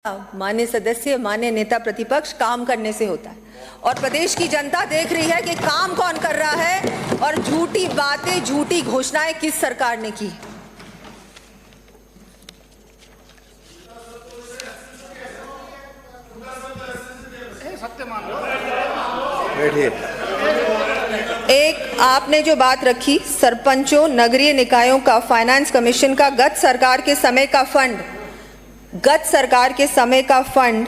माननीय सदस्य, माननीय नेता प्रतिपक्ष, काम करने से होता है और प्रदेश की जनता देख रही है कि काम कौन कर रहा है और झूठी बातें, झूठी घोषणाएं किस सरकार ने की। एक आपने जो बात रखी सरपंचों, नगरीय निकायों का, फाइनेंस कमीशन का, गत सरकार के समय का फंड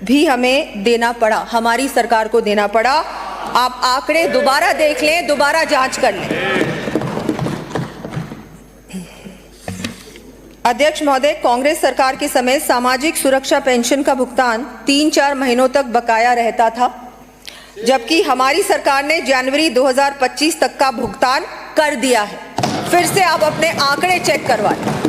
भी हमें देना पड़ा, हमारी सरकार को देना पड़ा। आप आंकड़े दोबारा देख लें, दोबारा जांच कर लें। अध्यक्ष महोदय, कांग्रेस सरकार के समय सामाजिक सुरक्षा पेंशन का भुगतान 3-4 महीनों तक बकाया रहता था, जबकि हमारी सरकार ने जनवरी 2025 तक का भुगतान कर दिया है। फिर से आप अपने आंकड़े चेक करवाएं।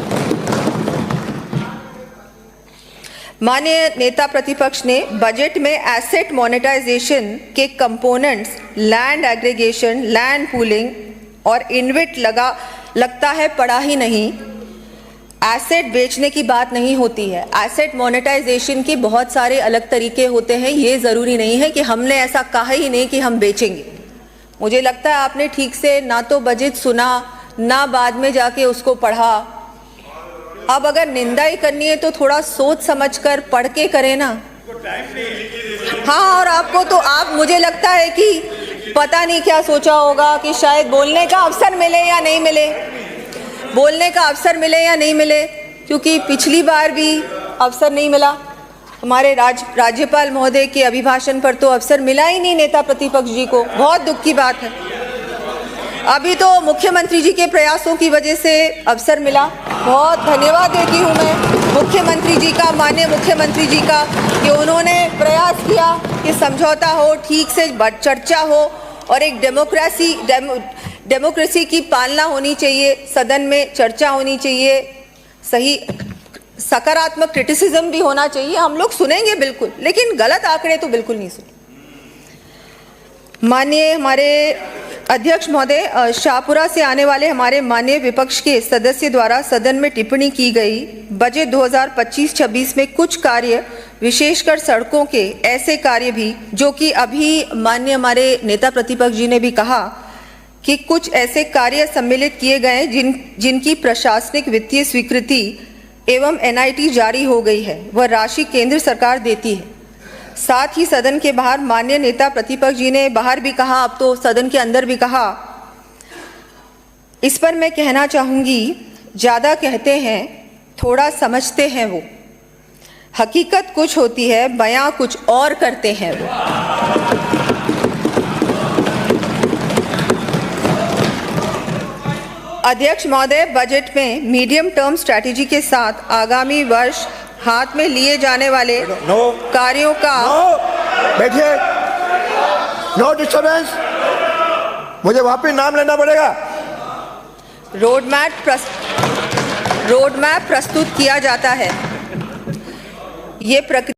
माननीय नेता प्रतिपक्ष ने बजट में एसेट मोनेटाइजेशन के components, land aggregation, land pooling और इन्वेट लगता है पढ़ा ही नहीं। एसेट बेचने की बात नहीं होती है। एसेट मोनेटाइजेशन के बहुत सारे अलग तरीके होते हैं। ये ज़रूरी नहीं है कि हमने ऐसा कहा ही नहीं कि हम बेचेंगे। मुझे लगता है आपने ठीक से ना तो बजट सुना, ना बाद में जाके उसको पढ़ा। अब अगर निंदा ही करनी है तो थोड़ा सोच समझकर पढ़ के करें ना। हाँ, और आपको तो मुझे लगता है कि पता नहीं क्या सोचा होगा कि शायद बोलने का अवसर मिले या नहीं मिले, क्योंकि पिछली बार भी अवसर नहीं मिला। हमारे राज्यपाल महोदय के अभिभाषण पर तो अवसर मिला ही नहीं नेता प्रतिपक्ष जी को। बहुत दुख की बात है। अभी तो मुख्यमंत्री जी के प्रयासों की वजह से अवसर मिला। बहुत धन्यवाद देती हूँ मैं मुख्यमंत्री जी का, माननीय मुख्यमंत्री जी का, कि उन्होंने प्रयास किया कि समझौता हो, ठीक से चर्चा हो और एक डेमोक्रेसी की पालना होनी चाहिए। सदन में चर्चा होनी चाहिए, सही सकारात्मक क्रिटिसिज्म भी होना चाहिए। हम लोग सुनेंगे बिल्कुल, लेकिन गलत आंकड़े तो बिल्कुल नहीं सुने। माननीय हमारे अध्यक्ष महोदय, शाहपुरा से आने वाले हमारे माननीय विपक्ष के सदस्य द्वारा सदन में टिप्पणी की गई बजट 2025-26 में कुछ कार्य, विशेषकर सड़कों के ऐसे कार्य भी, जो कि अभी माननीय हमारे नेता प्रतिपक्ष जी ने भी कहा कि कुछ ऐसे कार्य सम्मिलित किए गए जिनकी प्रशासनिक वित्तीय स्वीकृति एवं NIT जारी हो गई है, वह राशि केंद्र सरकार देती है। साथ ही सदन के बाहर माननीय नेता प्रतिपक्ष जी ने बाहर भी कहा, अब तो सदन के अंदर भी कहा। इस पर मैं कहना चाहूँगी, ज़्यादा कहते हैं, थोड़ा समझते हैं वो। हकीकत कुछ होती है, बयां कुछ और करते हैं वो। अध्यक्ष महोदय, बजट में मीडियम टर्म स्ट्रैटेजी के साथ आगामी वर्ष हाथ में लिए जाने वाले कार्यों का बैठिए, नो डिस्टर्बेंस। मुझे वापस नाम लेना पड़ेगा। रोड मैप प्रस्तुत किया जाता है। ये प्रक्रिया